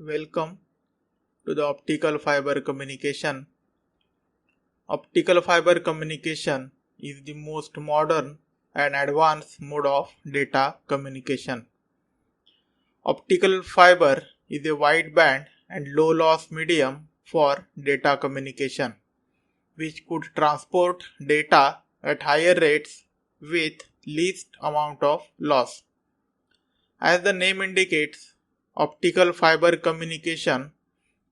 Welcome to the optical fiber communication. Optical fiber communication is the most modern and advanced mode of data communication. Optical fiber is a wideband and low loss medium for data communication, which could transport data at higher rates with least amount of loss. As the name indicates, optical fiber communication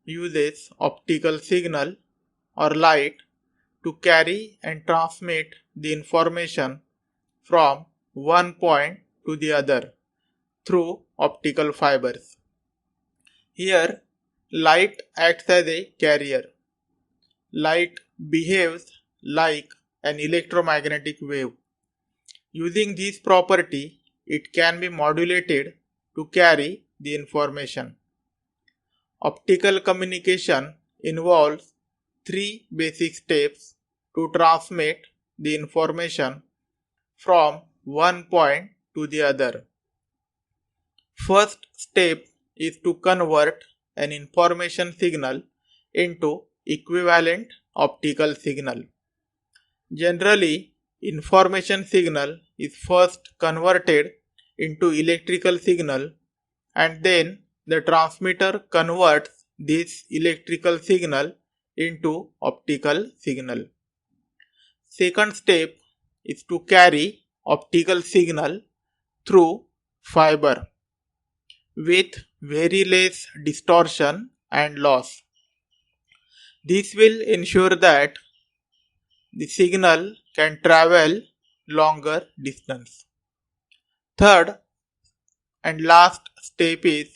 uses optical signal or light to carry and transmit the information from one point to the other through optical fibers. Here, light acts as a carrier. Light behaves like an electromagnetic wave. Using this property, it can be modulated to carry the information. Optical communication involves three basic steps to transmit the information from one point to the other. First step is to convert an information signal into equivalent optical signal. Generally, information signal is first converted into electrical signal and then the transmitter converts this electrical signal into optical signal. Second step is to carry optical signal through fiber with very less distortion and loss. This will ensure that the signal can travel longer distance. Third and last step is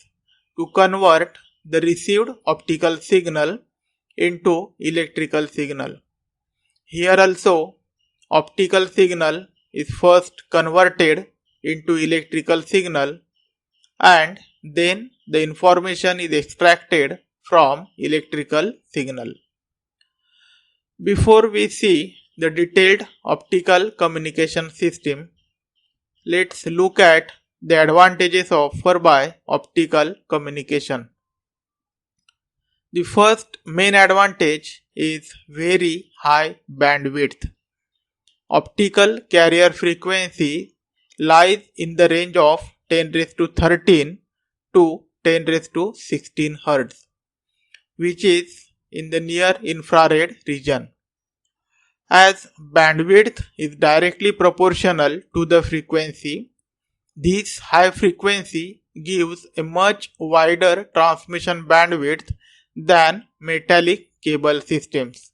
to convert the received optical signal into electrical signal. Here also, optical signal is first converted into electrical signal and then the information is extracted from electrical signal. Before we see the detailed optical communication system, let's look at the advantages offered by optical communication. The first main advantage is very high bandwidth. Optical carrier frequency lies in the range of 10 raised to 13 to 10 raised to 16 Hz, which is in the near infrared region. As bandwidth is directly proportional to the frequency, this high frequency gives a much wider transmission bandwidth than metallic cable systems.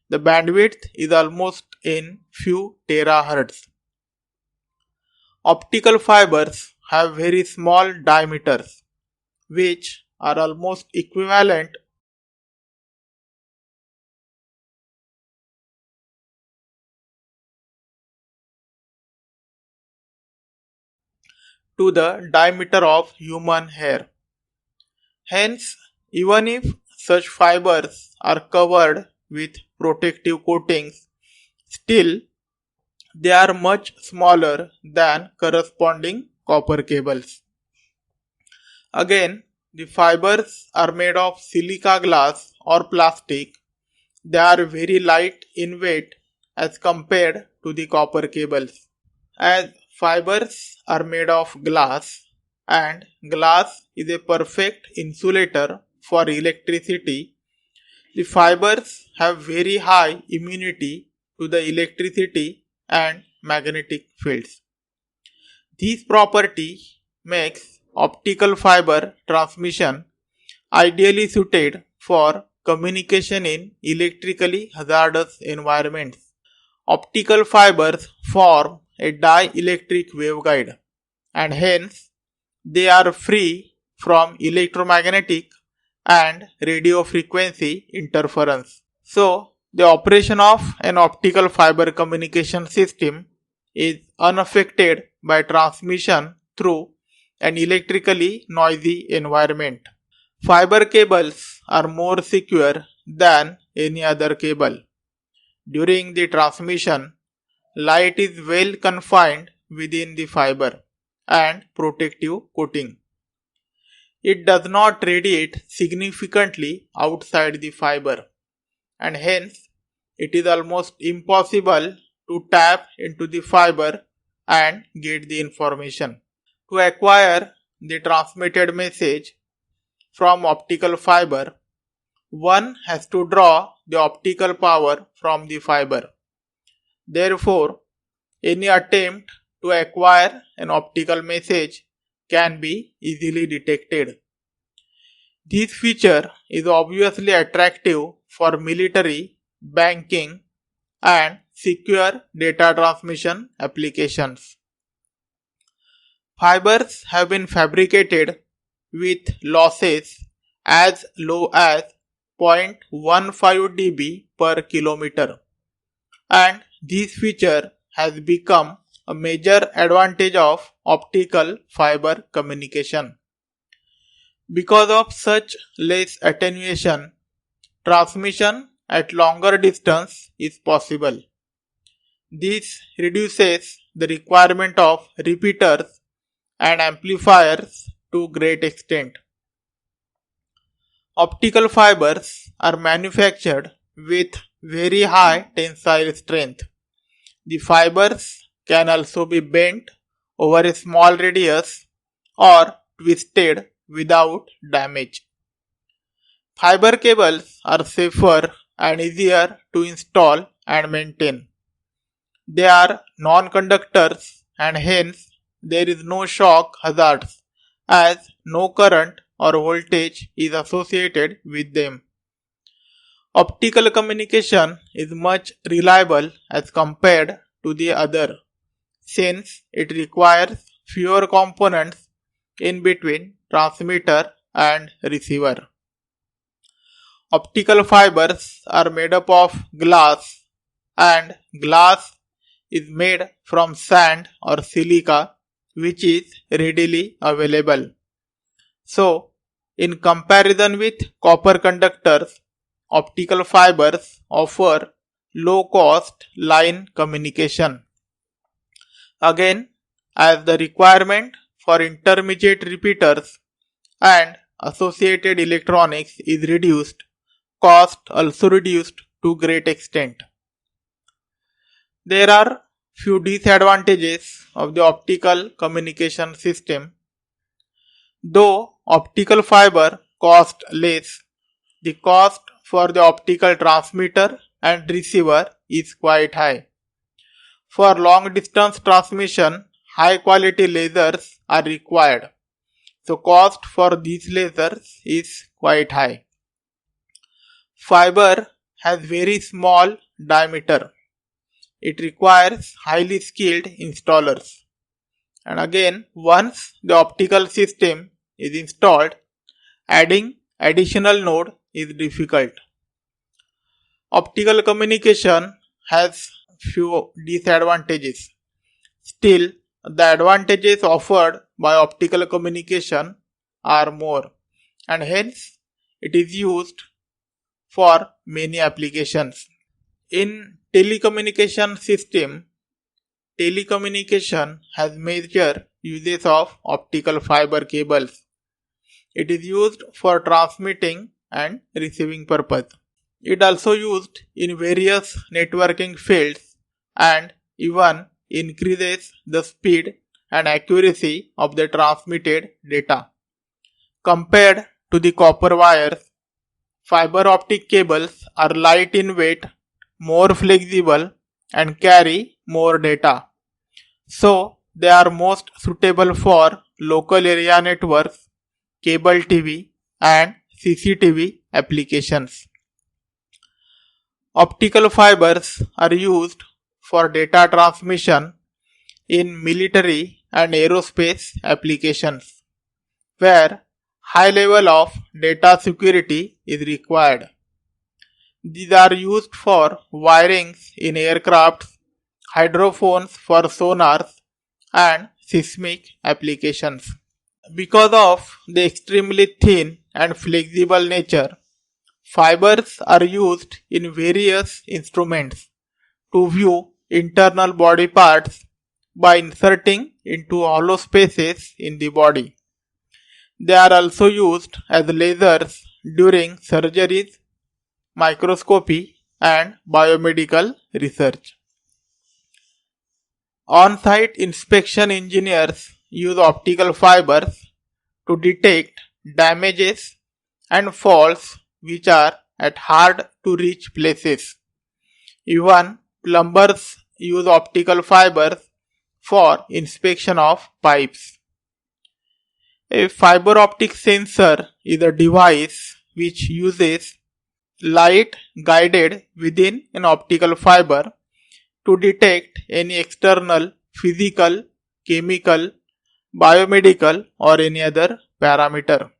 The bandwidth is almost in few terahertz. Optical fibers have very small diameters, which are almost equivalent to the diameter of human hair. Hence, even if such fibers are covered with protective coatings, still they are much smaller than corresponding copper cables. Again, the fibers are made of silica glass or plastic. They are very light in weight as compared to the copper cables. As fibers are made of glass and glass is a perfect insulator for electricity, the fibers have very high immunity to the electricity and magnetic fields. This property makes optical fiber transmission ideally suited for communication in electrically hazardous environments. Optical fibers form a dielectric waveguide and hence they are free from electromagnetic and radio frequency interference. So, the operation of an optical fiber communication system is unaffected by transmission through an electrically noisy environment. Fiber cables are more secure than any other cable. During the transmission, light is well confined within the fiber and protective coating. It does not radiate significantly outside the fiber, and hence it is almost impossible to tap into the fiber and get the information. To acquire the transmitted message from optical fiber, one has to draw the optical power from the fiber. Therefore, any attempt to acquire an optical message can be easily detected. This feature is obviously attractive for military, banking, and secure data transmission applications. Fibers have been fabricated with losses as low as 0.15 dB per kilometer, and this feature has become a major advantage of optical fiber communication. Because of such less attenuation, transmission at longer distance is possible. This reduces the requirement of repeaters and amplifiers to great extent. Optical fibers are manufactured with very high tensile strength. The fibers can also be bent over a small radius or twisted without damage. Fiber cables are safer and easier to install and maintain. They are non-conductors and hence there is no shock hazards as no current or voltage is associated with them. Optical communication is much reliable as compared to the other since it requires fewer components in between transmitter and receiver. Optical fibers are made up of glass, and glass is made from sand or silica which is readily available. So, in comparison with copper conductors, optical fibers offer low cost line communication. Again, as the requirement for intermediate repeaters and associated electronics is reduced, cost also reduced to great extent. There are few disadvantages of the optical communication system. Though optical fiber cost less, the cost for the optical transmitter and receiver is quite high. For long distance transmission, high quality lasers are required. So cost for these lasers is quite high. Fiber has very small diameter. It requires highly skilled installers. And again, once the optical system is installed, adding additional node is difficult. Optical communication has few disadvantages. Still, the advantages offered by optical communication are more, and hence it is used for many applications. In telecommunication system, telecommunication has major uses of optical fiber cables. It is used for transmitting and receiving purpose. It also used in various networking fields and even increases the speed and accuracy of the transmitted data. Compared to the copper wires, fiber optic cables are light in weight, more flexible, and carry more data. So, they are most suitable for local area networks, cable TV, and CCTV applications. Optical fibers are used for data transmission in military and aerospace applications, where high level of data security is required. These are used for wirings in aircrafts, hydrophones for sonars, and seismic applications. Because of the extremely thin and flexible nature, fibers are used in various instruments to view internal body parts by inserting into hollow spaces in the body. They are also used as lasers during surgeries, microscopy, and biomedical research. On-site inspection engineers use optical fibers to detect damages and faults which are at hard to reach places. Even plumbers use optical fibers for inspection of pipes. A fiber optic sensor is a device which uses light guided within an optical fiber to detect any external physical, chemical, biomedical or any other parameter.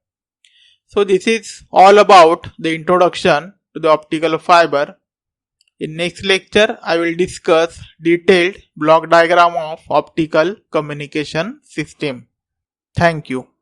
So this is all about the introduction to the optical fiber. In next lecture, I will discuss detailed block diagram of optical communication system. Thank you.